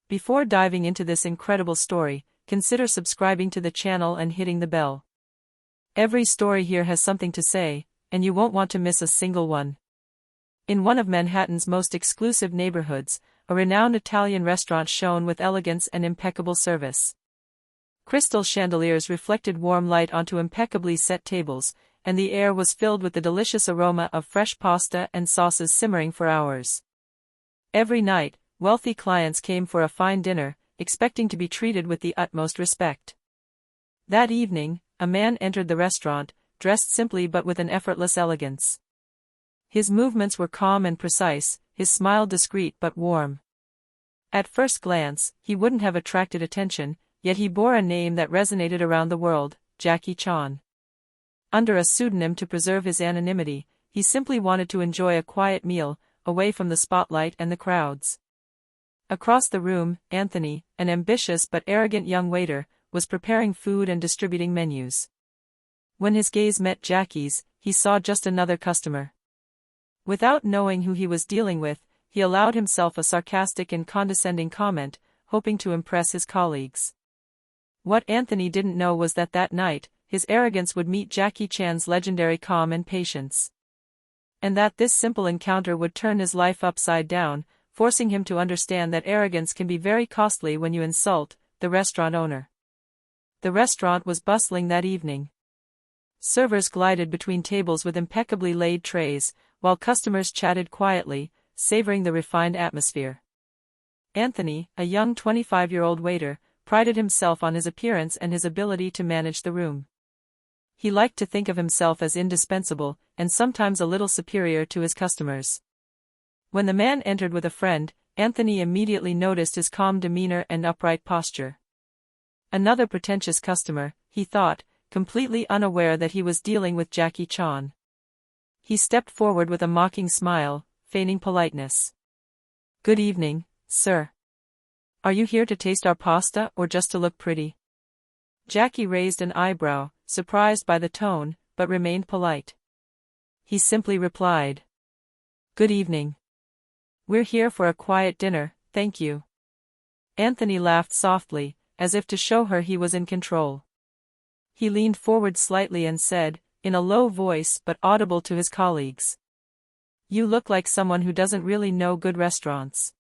Before diving into this incredible story, consider subscribing to the channel and hitting the bell. Every story here has something to say, and you won't want to miss a single one. In one of Manhattan's most exclusive neighborhoods, a renowned Italian restaurant shone with elegance and impeccable service. Crystal chandeliers reflected warm light onto impeccably set tables, and the air was filled with the delicious aroma of fresh pasta and sauces simmering for hours. Every night, wealthy clients came for a fine dinner, expecting to be treated with the utmost respect. That evening, a man entered the restaurant, dressed simply but with an effortless elegance. His movements were calm and precise, his smile discreet but warm. At first glance, he wouldn't have attracted attention, yet he bore a name that resonated around the world, Jackie Chan. Under a pseudonym to preserve his anonymity, he simply wanted to enjoy a quiet meal, away from the spotlight and the crowds. Across the room, Anthony, an ambitious but arrogant young waiter, was preparing food and distributing menus. When his gaze met Jackie's, he saw just another customer. Without knowing who he was dealing with, he allowed himself a sarcastic and condescending comment, hoping to impress his colleagues. What Anthony didn't know was that night, his arrogance would meet Jackie Chan's legendary calm and patience. And that this simple encounter would turn his life upside down, forcing him to understand that arrogance can be very costly when you insult the restaurant owner. The restaurant was bustling that evening. Servers glided between tables with impeccably laid trays, while customers chatted quietly, savoring the refined atmosphere. Anthony, a young 25-year-old waiter, prided himself on his appearance and his ability to manage the room. He liked to think of himself as indispensable, and sometimes a little superior to his customers. When the man entered with a friend, Anthony immediately noticed his calm demeanor and upright posture. Another pretentious customer, he thought, completely unaware that he was dealing with Jackie Chan. He stepped forward with a mocking smile, feigning politeness. "Good evening, sir. Are you here to taste our pasta or just to look pretty?" Jackie raised an eyebrow, surprised by the tone, but remained polite. He simply replied, "Good evening. We're here for a quiet dinner, thank you." Anthony laughed softly, as if to show her he was in control. He leaned forward slightly and said, in a low voice but audible to his colleagues, "You look like someone who doesn't really know good restaurants.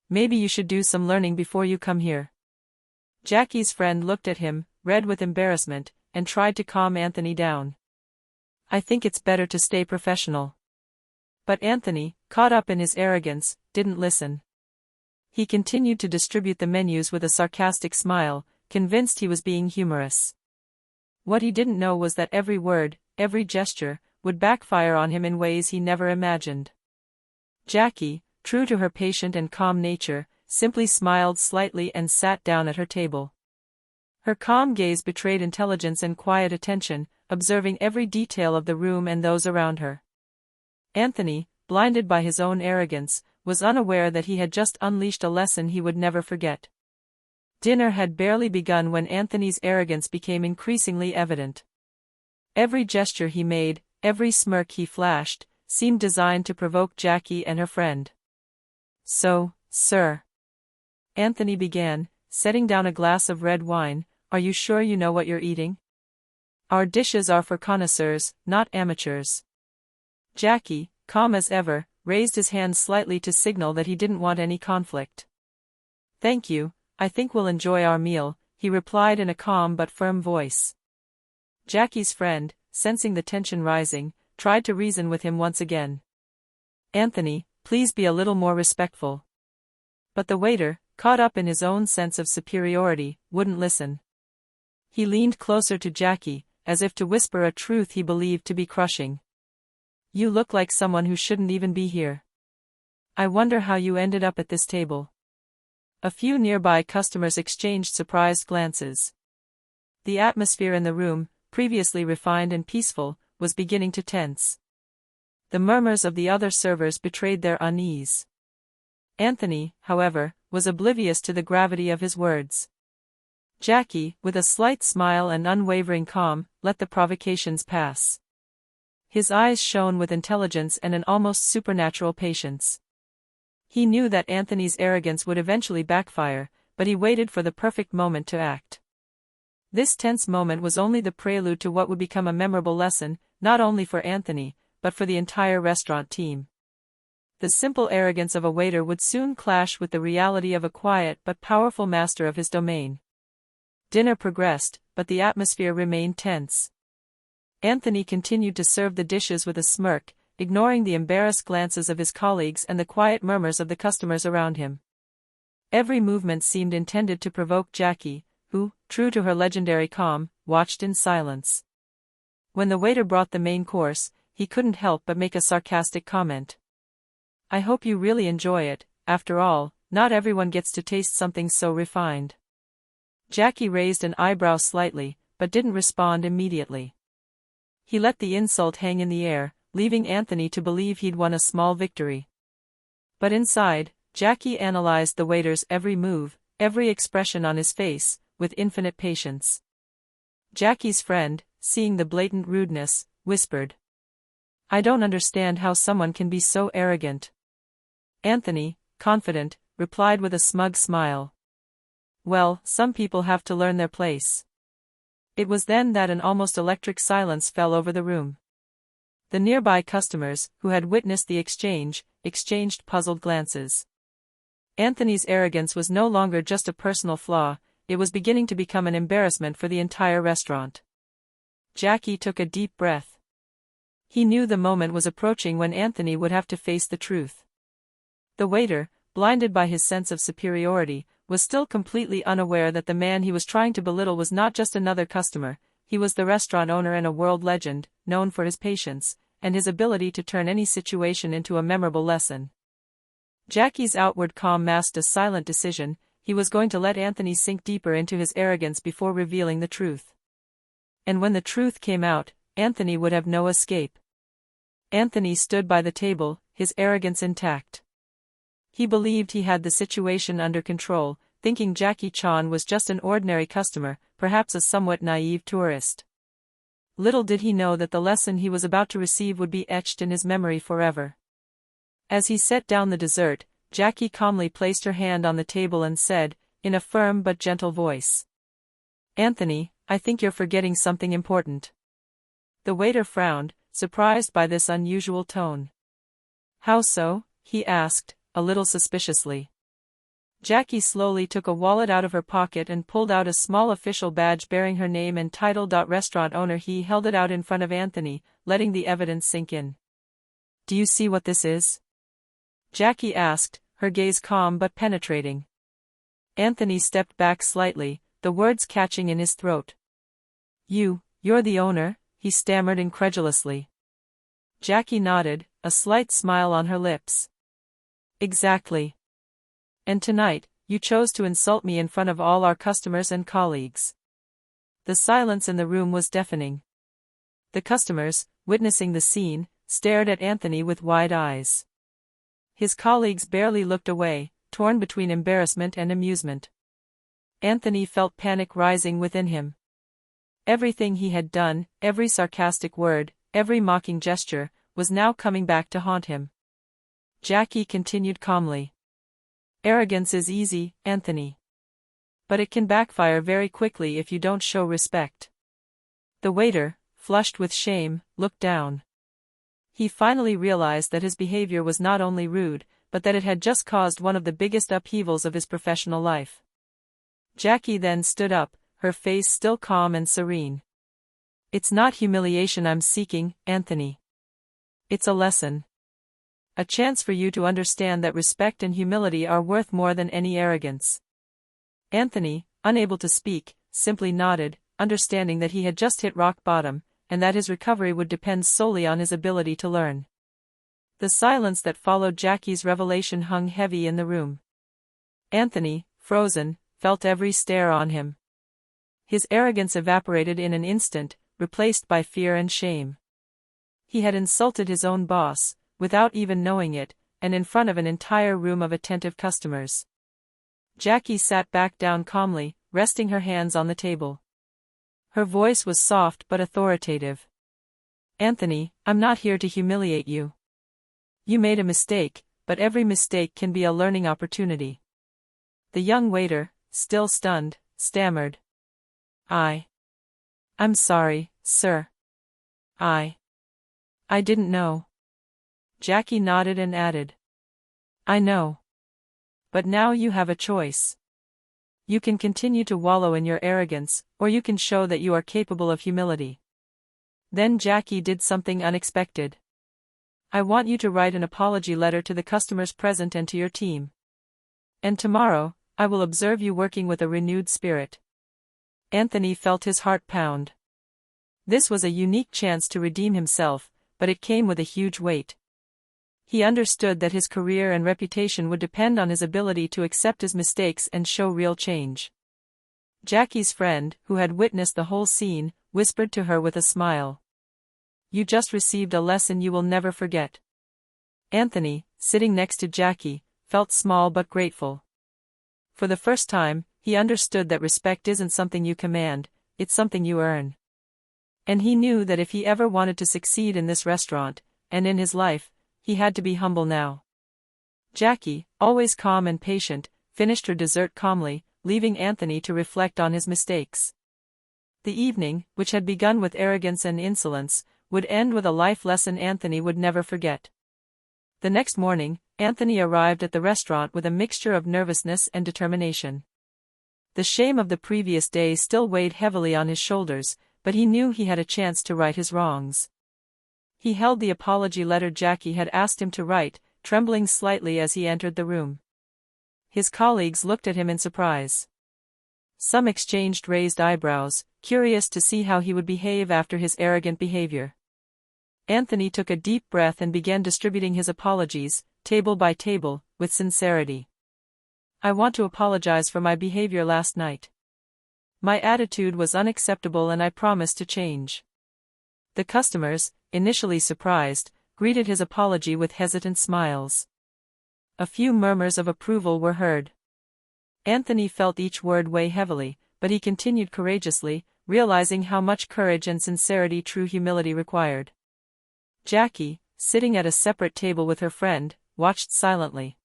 Maybe you should do some learning before you come here." Jackie's friend looked at him, red with embarrassment, and tried to calm Anthony down. "I think it's better to stay professional." But Anthony, caught up in his arrogance, didn't listen. He continued to distribute the menus with a sarcastic smile, convinced he was being humorous. What he didn't know was that every word, every gesture, would backfire on him in ways he never imagined. Jackie, true to her patient and calm nature, simply smiled slightly and sat down at her table. Her calm gaze betrayed intelligence and quiet attention, observing every detail of the room and those around her. Anthony, blinded by his own arrogance, was unaware that he had just unleashed a lesson he would never forget. Dinner had barely begun when Anthony's arrogance became increasingly evident. Every gesture he made, every smirk he flashed, seemed designed to provoke Jackie and her friend. "So, sir," Anthony began, setting down a glass of red wine, "are you sure you know what you're eating? Our dishes are for connoisseurs, not amateurs." Jackie, calm as ever, raised his hand slightly to signal that he didn't want any conflict. "Thank you, I think we'll enjoy our meal," he replied in a calm but firm voice. Jackie's friend, sensing the tension rising, tried to reason with him once again. "Anthony, please be a little more respectful." But the waiter, caught up in his own sense of superiority, wouldn't listen. He leaned closer to Jackie, as if to whisper a truth he believed to be crushing. "You look like someone who shouldn't even be here. I wonder how you ended up at this table." A few nearby customers exchanged surprised glances. The atmosphere in the room, previously refined and peaceful, was beginning to tense. The murmurs of the other servers betrayed their unease. Anthony, however, was oblivious to the gravity of his words. Jackie, with a slight smile and unwavering calm, let the provocations pass. His eyes shone with intelligence and an almost supernatural patience. He knew that Anthony's arrogance would eventually backfire, but he waited for the perfect moment to act. This tense moment was only the prelude to what would become a memorable lesson, not only for Anthony, but for the entire restaurant team. The simple arrogance of a waiter would soon clash with the reality of a quiet but powerful master of his domain. Dinner progressed, but the atmosphere remained tense. Anthony continued to serve the dishes with a smirk, ignoring the embarrassed glances of his colleagues and the quiet murmurs of the customers around him. Every movement seemed intended to provoke Jackie, who, true to her legendary calm, watched in silence. When the waiter brought the main course, he couldn't help but make a sarcastic comment. "I hope you really enjoy it. After all, not everyone gets to taste something so refined." Jackie raised an eyebrow slightly, but didn't respond immediately. He let the insult hang in the air, leaving Anthony to believe he'd won a small victory. But inside, Jackie analyzed the waiter's every move, every expression on his face, with infinite patience. Jackie's friend, seeing the blatant rudeness, whispered, "I don't understand how someone can be so arrogant." Anthony, confident, replied with a smug smile, "Well, some people have to learn their place." It was then that an almost electric silence fell over the room. The nearby customers, who had witnessed the exchange, exchanged puzzled glances. Anthony's arrogance was no longer just a personal flaw, it was beginning to become an embarrassment for the entire restaurant. Jackie took a deep breath. He knew the moment was approaching when Anthony would have to face the truth. The waiter, blinded by his sense of superiority, was still completely unaware that the man he was trying to belittle was not just another customer, he was the restaurant owner and a world legend, known for his patience, and his ability to turn any situation into a memorable lesson. Jackie's outward calm masked a silent decision, he was going to let Anthony sink deeper into his arrogance before revealing the truth. And when the truth came out, Anthony would have no escape. Anthony stood by the table, his arrogance intact. He believed he had the situation under control, thinking Jackie Chan was just an ordinary customer, perhaps a somewhat naive tourist. Little did he know that the lesson he was about to receive would be etched in his memory forever. As he set down the dessert, Jackie calmly placed her hand on the table and said, in a firm but gentle voice, "Anthony, I think you're forgetting something important." The waiter frowned, surprised by this unusual tone. "How so?" he asked, a little suspiciously. Jackie slowly took a wallet out of her pocket and pulled out a small official badge bearing her name and title. Restaurant owner. He held it out in front of Anthony, letting the evidence sink in. "Do you see what this is?" Jackie asked, her gaze calm but penetrating. Anthony stepped back slightly, the words catching in his throat. You're the owner?" he stammered incredulously. Jackie nodded, a slight smile on her lips. "Exactly. And tonight, you chose to insult me in front of all our customers and colleagues." The silence in the room was deafening. The customers, witnessing the scene, stared at Anthony with wide eyes. His colleagues barely looked away, torn between embarrassment and amusement. Anthony felt panic rising within him. Everything he had done, every sarcastic word, every mocking gesture, was now coming back to haunt him. Jackie continued calmly. "Arrogance is easy, Anthony. But it can backfire very quickly if you don't show respect." The waiter, flushed with shame, looked down. He finally realized that his behavior was not only rude, but that it had just caused one of the biggest upheavals of his professional life. Jackie then stood up, her face still calm and serene. "It's not humiliation I'm seeking, Anthony. It's a lesson. A chance for you to understand that respect and humility are worth more than any arrogance." Anthony, unable to speak, simply nodded, understanding that he had just hit rock bottom, and that his recovery would depend solely on his ability to learn. The silence that followed Jackie's revelation hung heavy in the room. Anthony, frozen, felt every stare on him. His arrogance evaporated in an instant, replaced by fear and shame. He had insulted his own boss, without even knowing it, and in front of an entire room of attentive customers. Jackie sat back down calmly, resting her hands on the table. Her voice was soft but authoritative. "Anthony, I'm not here to humiliate you. You made a mistake, but every mistake can be a learning opportunity. The young waiter, still stunned, stammered. I'm sorry, sir. I didn't know. Jackie nodded and added. I know. But now you have a choice. You can continue to wallow in your arrogance, or you can show that you are capable of humility. Then Jackie did something unexpected. I want you to write an apology letter to the customers present and to your team. And tomorrow, I will observe you working with a renewed spirit. Anthony felt his heart pound. This was a unique chance to redeem himself, but it came with a huge weight. He understood that his career and reputation would depend on his ability to accept his mistakes and show real change. Jackie's friend, who had witnessed the whole scene, whispered to her with a smile. You just received a lesson you will never forget. Anthony, sitting next to Jackie, felt small but grateful. For the first time, he understood that respect isn't something you command, it's something you earn. And he knew that if he ever wanted to succeed in this restaurant, and in his life, he had to be humble now. Jackie, always calm and patient, finished her dessert calmly, leaving Anthony to reflect on his mistakes. The evening, which had begun with arrogance and insolence, would end with a life lesson Anthony would never forget. The next morning, Anthony arrived at the restaurant with a mixture of nervousness and determination. The shame of the previous day still weighed heavily on his shoulders, but he knew he had a chance to right his wrongs. He held the apology letter Jackie had asked him to write, trembling slightly as he entered the room. His colleagues looked at him in surprise. Some exchanged raised eyebrows, curious to see how he would behave after his arrogant behavior. Anthony took a deep breath and began distributing his apologies, table by table, with sincerity. I want to apologize for my behavior last night. My attitude was unacceptable and I promise to change. The customers, initially surprised, greeted his apology with hesitant smiles. A few murmurs of approval were heard. Anthony felt each word weigh heavily, but he continued courageously, realizing how much courage and sincerity true humility required. Jackie, sitting at a separate table with her friend, watched silently.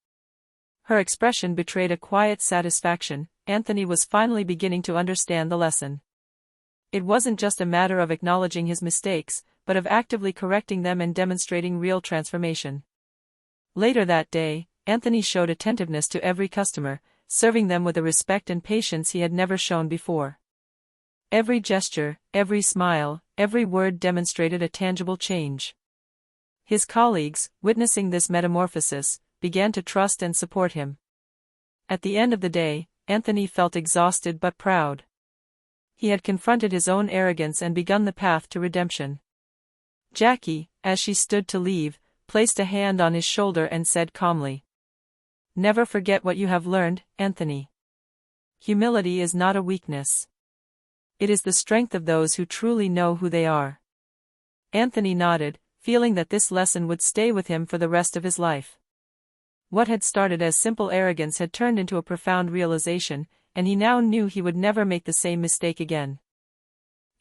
Her expression betrayed a quiet satisfaction. Anthony was finally beginning to understand the lesson. It wasn't just a matter of acknowledging his mistakes, but of actively correcting them and demonstrating real transformation. Later that day, Anthony showed attentiveness to every customer, serving them with a respect and patience he had never shown before. Every gesture, every smile, every word demonstrated a tangible change. His colleagues, witnessing this metamorphosis, began to trust and support him. At the end of the day, Anthony felt exhausted but proud. He had confronted his own arrogance and begun the path to redemption. Jackie, as she stood to leave, placed a hand on his shoulder and said calmly, "Never forget what you have learned, Anthony. Humility is not a weakness. It is the strength of those who truly know who they are." Anthony nodded, feeling that this lesson would stay with him for the rest of his life. What had started as simple arrogance had turned into a profound realization, and he now knew he would never make the same mistake again.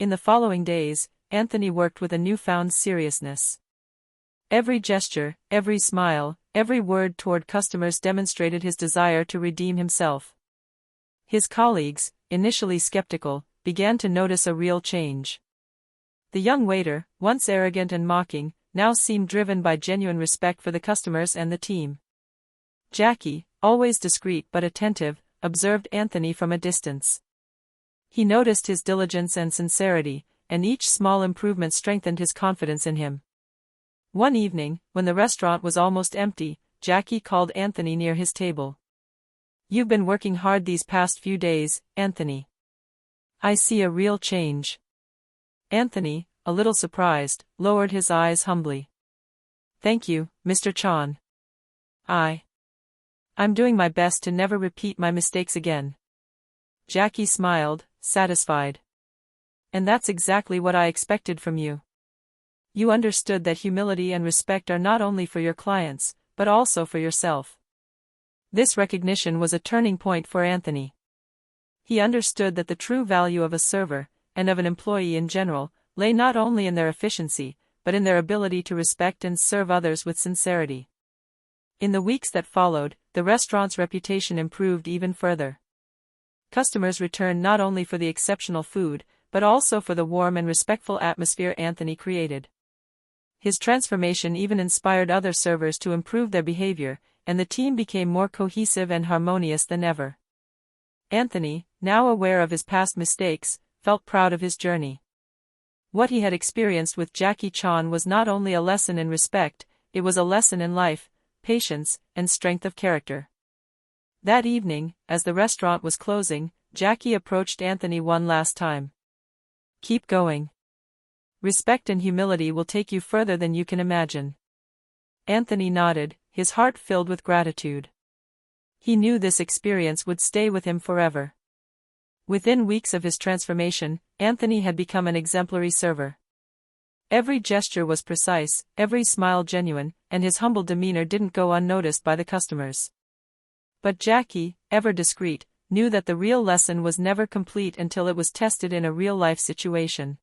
In the following days, Anthony worked with a newfound seriousness. Every gesture, every smile, every word toward customers demonstrated his desire to redeem himself. His colleagues, initially skeptical, began to notice a real change. The young waiter, once arrogant and mocking, now seemed driven by genuine respect for the customers and the team. Jackie, always discreet but attentive, observed Anthony from a distance. He noticed his diligence and sincerity, and each small improvement strengthened his confidence in him. One evening, when the restaurant was almost empty, Jackie called Anthony near his table. "You've been working hard these past few days, Anthony. I see a real change." Anthony, a little surprised, lowered his eyes humbly. "Thank you, Mr. Chan. I'm doing my best to never repeat my mistakes again." Jackie smiled, satisfied. "And that's exactly what I expected from you. You understood that humility and respect are not only for your clients, but also for yourself." This recognition was a turning point for Anthony. He understood that the true value of a server, and of an employee in general, lay not only in their efficiency, but in their ability to respect and serve others with sincerity. In the weeks that followed, the restaurant's reputation improved even further. Customers returned not only for the exceptional food, but also for the warm and respectful atmosphere Anthony created. His transformation even inspired other servers to improve their behavior, and the team became more cohesive and harmonious than ever. Anthony, now aware of his past mistakes, felt proud of his journey. What he had experienced with Jackie Chan was not only a lesson in respect, it was a lesson in life, patience, and strength of character. That evening, as the restaurant was closing, Jackie approached Anthony one last time. "Keep going. Respect and humility will take you further than you can imagine." Anthony nodded, his heart filled with gratitude. He knew this experience would stay with him forever. Within weeks of his transformation, Anthony had become an exemplary server. Every gesture was precise, every smile genuine, and his humble demeanor didn't go unnoticed by the customers. But Jackie, ever discreet, knew that the real lesson was never complete until it was tested in a real-life situation.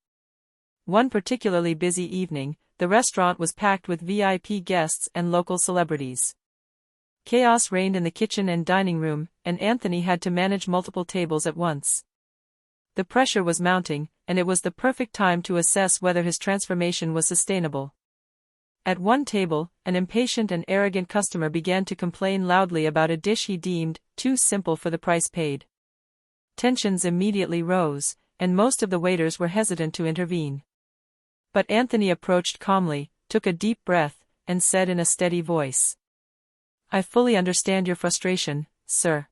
One particularly busy evening, the restaurant was packed with VIP guests and local celebrities. Chaos reigned in the kitchen and dining room, and Anthony had to manage multiple tables at once. The pressure was mounting, and it was the perfect time to assess whether his transformation was sustainable. At one table, an impatient and arrogant customer began to complain loudly about a dish he deemed too simple for the price paid. Tensions immediately rose, and most of the waiters were hesitant to intervene. But Anthony approached calmly, took a deep breath, and said in a steady voice, "I fully understand your frustration, sir.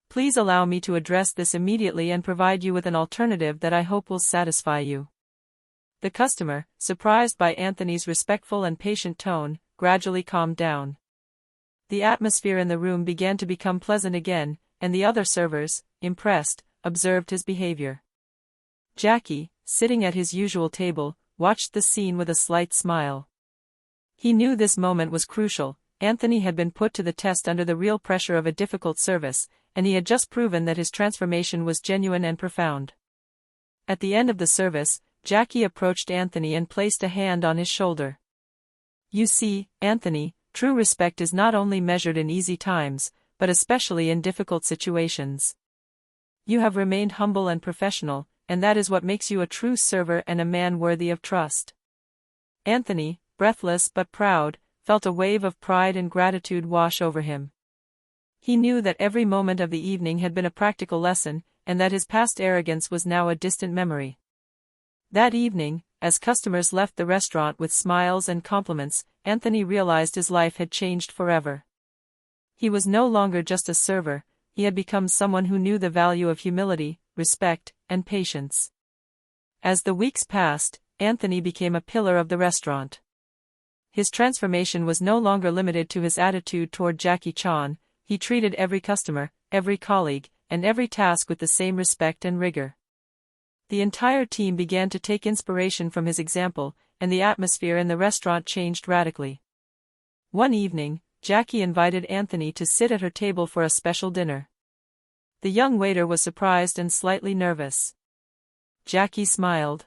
Please allow me to address this immediately and provide you with an alternative that I hope will satisfy you." The customer, surprised by Anthony's respectful and patient tone, gradually calmed down. The atmosphere in the room began to become pleasant again, and the other servers, impressed, observed his behavior. Jackie, sitting at his usual table, watched the scene with a slight smile. He knew this moment was crucial. Anthony had been put to the test under the real pressure of a difficult service, and he had just proven that his transformation was genuine and profound. At the end of the service, Jackie approached Anthony and placed a hand on his shoulder. "You see, Anthony, true respect is not only measured in easy times, but especially in difficult situations. You have remained humble and professional, and that is what makes you a true server and a man worthy of trust." Anthony, breathless but proud, felt a wave of pride and gratitude wash over him. He knew that every moment of the evening had been a practical lesson, and that his past arrogance was now a distant memory. That evening, as customers left the restaurant with smiles and compliments, Anthony realized his life had changed forever. He was no longer just a server, he had become someone who knew the value of humility, respect, and patience. As the weeks passed, Anthony became a pillar of the restaurant. His transformation was no longer limited to his attitude toward Jackie Chan. He treated every customer, every colleague, and every task with the same respect and rigor. The entire team began to take inspiration from his example, and the atmosphere in the restaurant changed radically. One evening, Jackie invited Anthony to sit at her table for a special dinner. The young waiter was surprised and slightly nervous. Jackie smiled.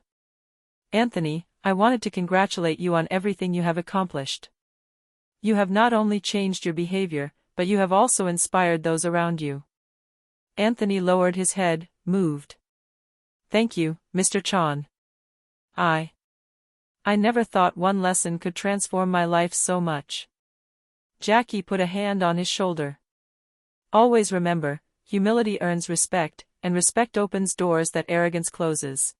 "Anthony, I wanted to congratulate you on everything you have accomplished. You have not only changed your behavior, but you have also inspired those around you." Anthony lowered his head, moved. "Thank you, Mr. Chan. I never thought one lesson could transform my life so much." Jackie put a hand on his shoulder. "Always remember, humility earns respect, and respect opens doors that arrogance closes."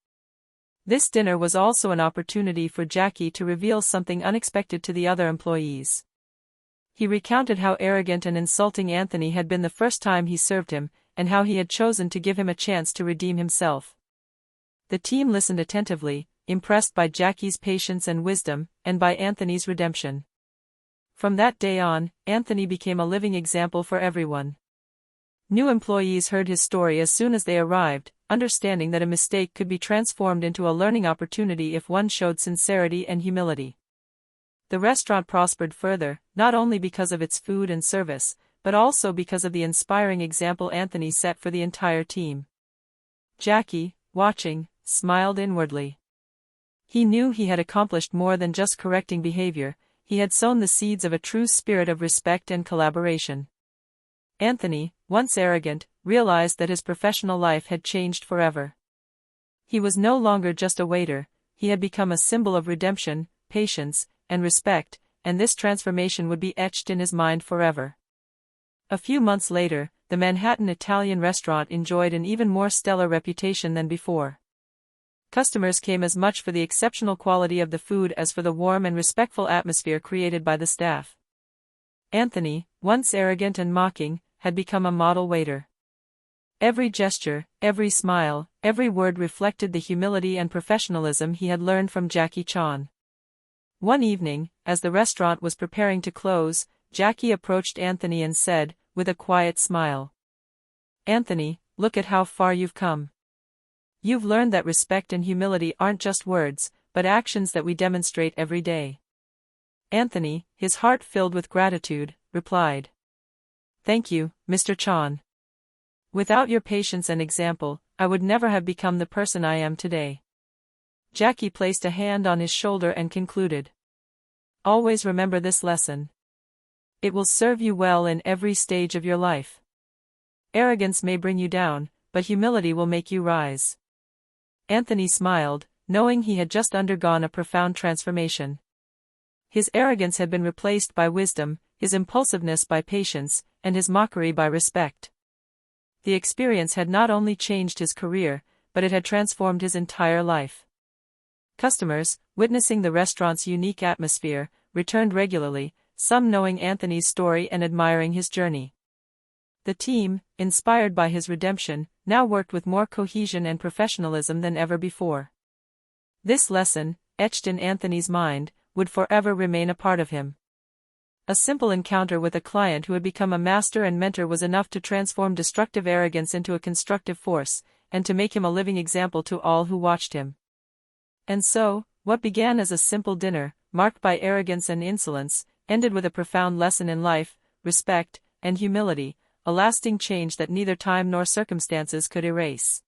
This dinner was also an opportunity for Jackie to reveal something unexpected to the other employees. He recounted how arrogant and insulting Anthony had been the first time he served him, and how he had chosen to give him a chance to redeem himself. The team listened attentively, impressed by Jackie's patience and wisdom, and by Anthony's redemption. From that day on, Anthony became a living example for everyone. New employees heard his story as soon as they arrived, understanding that a mistake could be transformed into a learning opportunity if one showed sincerity and humility. The restaurant prospered further, not only because of its food and service, but also because of the inspiring example Anthony set for the entire team. Jackie, watching, smiled inwardly. He knew he had accomplished more than just correcting behavior, he had sown the seeds of a true spirit of respect and collaboration. Anthony, once arrogant, realized that his professional life had changed forever. He was no longer just a waiter, he had become a symbol of redemption, patience, and respect, and this transformation would be etched in his mind forever. A few months later, the Manhattan Italian restaurant enjoyed an even more stellar reputation than before. Customers came as much for the exceptional quality of the food as for the warm and respectful atmosphere created by the staff. Anthony, once arrogant and mocking, had become a model waiter. Every gesture, every smile, every word reflected the humility and professionalism he had learned from Jackie Chan. One evening, as the restaurant was preparing to close, Jackie approached Anthony and said, with a quiet smile, "Anthony, look at how far you've come. You've learned that respect and humility aren't just words, but actions that we demonstrate every day." Anthony, his heart filled with gratitude, replied, "Thank you, Mr. Chan. Without your patience and example, I would never have become the person I am today." Jackie placed a hand on his shoulder and concluded, "Always remember this lesson. It will serve you well in every stage of your life. Arrogance may bring you down, but humility will make you rise." Anthony smiled, knowing he had just undergone a profound transformation. His arrogance had been replaced by wisdom, his impulsiveness by patience, and his mockery by respect. The experience had not only changed his career, but it had transformed his entire life. Customers, witnessing the restaurant's unique atmosphere, returned regularly, some knowing Anthony's story and admiring his journey. The team, inspired by his redemption, now worked with more cohesion and professionalism than ever before. This lesson, etched in Anthony's mind, would forever remain a part of him. A simple encounter with a client who had become a master and mentor was enough to transform destructive arrogance into a constructive force, and to make him a living example to all who watched him. And so, what began as a simple dinner, marked by arrogance and insolence, ended with a profound lesson in life, respect, and humility, a lasting change that neither time nor circumstances could erase.